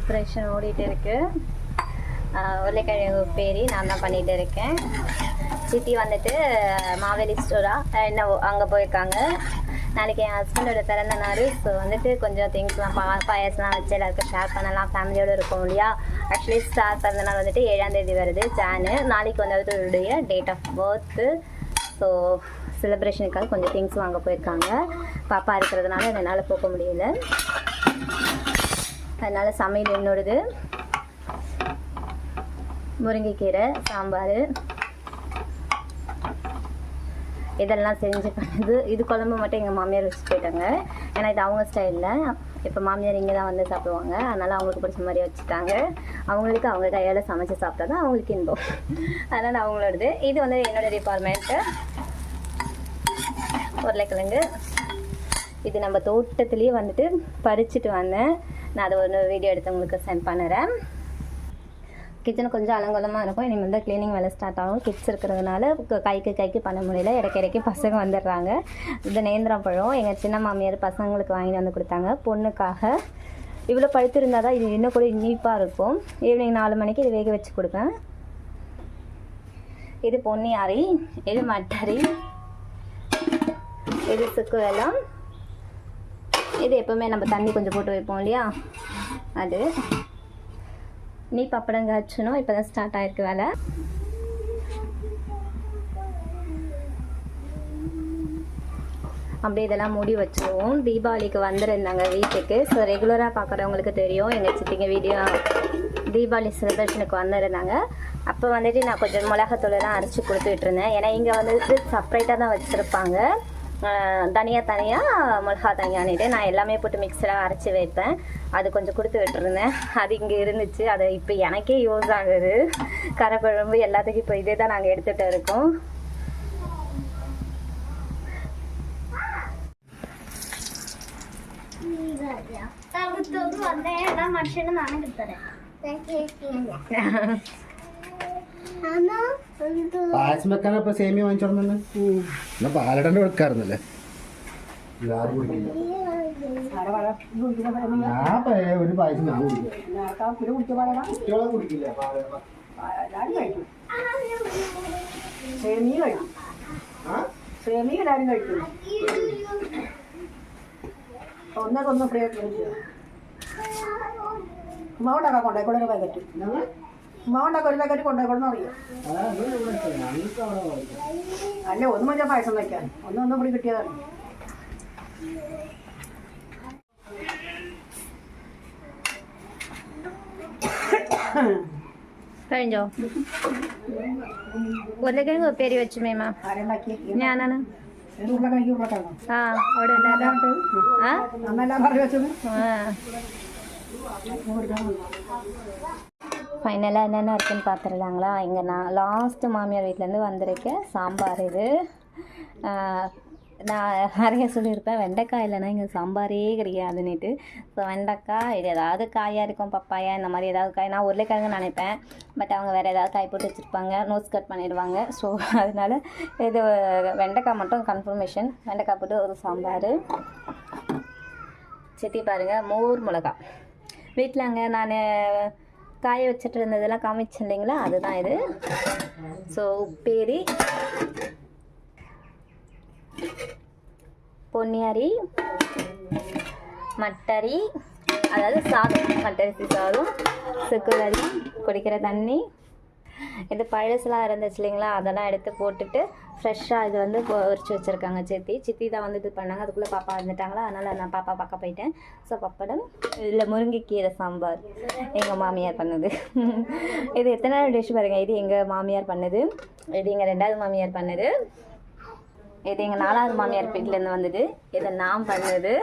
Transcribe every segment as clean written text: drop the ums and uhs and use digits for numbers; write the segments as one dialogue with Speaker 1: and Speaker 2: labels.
Speaker 1: Preparation ஓடிட்டு இருக்கு. உருளைக்கிழங்கு உப்பேரி நான் தான் பண்ணிகிட்டு இருக்கேன். சித்தி வந்துட்டு மாவேலி ஸ்டோரா என்ன அங்கே போயிருக்காங்க. நாளைக்கு என் ஹஸ்பண்டோட பிறந்த நாள். ஸோ வந்துட்டு கொஞ்சம் திங்ஸ்லாம் பாயசம்லாம் வச்சு எல்லாருக்கும் ஷேர் பண்ணலாம், ஃபேமிலியோடு இருக்கும் இல்லையா. ஆக்சுவலி ஸ்டார் பிறந்த நாள் வந்துட்டு 7ஆம் தேதி வருது ஜானு. நாளைக்கு வந்து அவருடைய டேட் ஆஃப் பர்த்து. ஸோ செலிப்ரேஷனுக்காக கொஞ்சம் திங்ஸ் வாங்க போயிருக்காங்க. பாப்பா இருக்கிறதுனால என்னால் போக முடியல. அதனால் சமையல் என்னோடது. முருங்கைக்கீரை சாம்பார் இதெல்லாம் செஞ்சு பண்ணுது. இது குழம்பு மட்டும் எங்கள் மாமியார் வச்சு போயிட்டாங்க. ஏன்னா இது அவங்க ஸ்டைலில். இப்போ மாமியார் இங்கே தான் வந்து சாப்பிடுவாங்க. அதனால் அவங்களுக்கு பிடிச்ச மாதிரி வச்சுட்டாங்க. அவங்களுக்கு அவங்க கையால் சமைச்சு சாப்பிட்டா தான் அவங்களுக்கு இன்பம். அதனால் அவங்களோடது. இது வந்து என்னோடய டிபார்ட்மெண்ட்டு. உருளைக்கிழங்கு இது நம்ம தோட்டத்துலேயே வந்துட்டு பறிச்சுட்டு வந்தேன். நான் அதை ஒரு வீடியோ எடுத்து உங்களுக்கு சென்ட் பண்ணுறேன். கிச்சன் கொஞ்சம் அலங்கோலமாக இருக்கும். இனிமேல் தான் க்ளீனிங் வேலை ஸ்டார்ட் ஆகும். கிட்ஸ் இருக்கிறதுனால கைக்கு பண்ண முடியல. இடைக்கு பசங்க வந்துடுறாங்க. இது நேந்திரம் பழம் எங்கள் சின்ன மாமியார் பசங்களுக்கு வாங்கி வந்து கொடுத்தாங்க பொண்ணுக்காக. இவ்வளோ பழுத்து இருந்தால் தான் இது இன்னும் கூட இனிப்பாக இருக்கும். ஈவினிங் 4 மணிக்கு இது வேக வச்சு கொடுப்பேன். இது பொன்னியாரி, இது மட்டரி, இது சுக்கு வெல்லம். இது எப்போவுமே நம்ம தண்ணி கொஞ்சம் போட்டு வைப்போம் இல்லையா, அது. நீ பப்படம் காய்ச்சணும். இப்போ தான் ஸ்டார்ட் ஆகிருக்கு வேலை. அப்படியே இதெல்லாம் மூடி வச்சுருவோம். தீபாவளிக்கு வந்துருந்தாங்க வீட்டுக்கு. ஸோ ரெகுலராக பார்க்குறவங்களுக்கு தெரியும், எங்கள் சித்திங்க வீடியோ தீபாவளி செலிப்ரேஷனுக்கு வந்திருந்தாங்க. அப்போ வந்துட்டு நான் கொஞ்சம் மிளகாத்தூளெல்லாம் அரைச்சி கொடுத்துட்டு இருந்தேன். ஏன்னா இங்கே வந்துட்டு செப்ரேட்டாக தான் வச்சுருப்பாங்க. தனியாக மிளகா தனியானிட்டு நான் எல்லாமே போட்டு மிக்சராக அரைச்சி வைப்பேன். அது கொஞ்சம் கொடுத்து விட்டுருந்தேன். அது இங்கே இருந்துச்சு. அது இப்போ எனக்கே யூஸ் ஆகுது. கரைக்குழம்பு எல்லாத்துக்கும் இப்போ இதே தான் நாங்கள் எடுத்துகிட்டு இருக்கோம்.
Speaker 2: പായസം വെക്കാൻ ഇപ്പൊ സേമിയ വാങ്ങിച്ചോടുന്നുണ്ട്. എന്നാ പാലടന്റെ വെക്കാറുന്നല്ലേ. ഞാൻ ഒരു പായസം ഞാൻ കുടിക്കില്ല. കുടിക്കില്ല
Speaker 3: സേമിയ എല്ലാവരും കഴിക്കും. ഒന്നൊക്കെ ഫ്രീ ആയിട്ട് ഉമ്മാണ്ടാക്കാൻ കൊണ്ടേക്കൂടെ പാക്കറ്റ്. ഉമ്മാണ്ടാക്കാൻ ഒരു പാക്കറ്റ് കൊണ്ടേക്കൂടെന്ന് അറിയാം. അല്ലേ ഒന്ന് മഞ്ഞ പായസം വയ്ക്കാൻ ഒന്നും കൂടി കിട്ടിയതാണ്.
Speaker 1: കഴിഞ്ഞോ? ഉരുളക്കിഴങ്ങ് ഉപ്പേരി വെച്ചു മേമ. ഞാനാണ്. ആ അവിടെ ஃபைனலாக என்னென்ன இருக்குன்னு பார்த்துடலாங்களா. இங்கே நான் லாஸ்ட்டு மாமியார் வீட்டிலேருந்து வந்திருக்கேன். சாம்பார் இது. நான் நிறைய சொல்லியிருப்பேன், வெண்டைக்காய் இல்லைன்னா இங்கே சாம்பாரே கிடையாதுன்னுட்டு. ஸோ வெண்டைக்காய், இது ஏதாவது காயாக இருக்கும், பப்பாயா இந்த மாதிரி ஏதாவது காய். நான் உருளைக்கிழங்கு நினைப்பேன், பட் அவங்க வேறு ஏதாவது காய் போட்டு வச்சுருப்பாங்க, நோஸ் கட் பண்ணிடுவாங்க. ஸோ அதனால் இது வெண்டைக்காய் மட்டும் கன்ஃபர்மேஷன். வெண்டைக்காய் போட்டு ஒரு சாம்பார். சித்தி பாருங்கள், மோர் மிளகா. வீட்டில் அங்கே நான் காய வச்சுட்டு இருந்ததெல்லாம் காமிச்சேன் இல்லைங்களா, அதுதான் இது. ஸோ உப்பேரி, பொன்னியாரி, மட்டரி, அதாவது சாதம், மட்டரிசி சாதம், சுக்குலரி, குடிக்கிற தண்ணி. இது பழசுலாம் இருந்துச்சு இல்லைங்களா, அதெல்லாம் எடுத்து போட்டுட்டு ஃப்ரெஷ்ஷாக இது வந்து பொரிச்சு வச்சுருக்காங்க சித்தி தான் வந்து இது பண்ணாங்க. அதுக்குள்ளே பாப்பா வந்துட்டாங்களா, அதனால் நான் பாப்பா பார்க்க போயிட்டேன். ஸோ பப்படம். இதில் முருங்கைக்கீரை சாம்பார் எங்கள் மாமியார் பண்ணது. இது எத்தனை டிஷ் பாருங்கள். இது எங்கள் மாமியார் பண்ணது, இது எங்கள் 2வது மாமியார் பண்ணது, இது எங்கள் 4வது மாமியார் வீட்டிலேருந்து வந்தது, இதை நான் பண்ணது.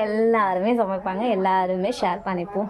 Speaker 1: எல்லாருமே சமைப்பாங்க, எல்லாருமே ஷேர் பண்ணிப்போம்.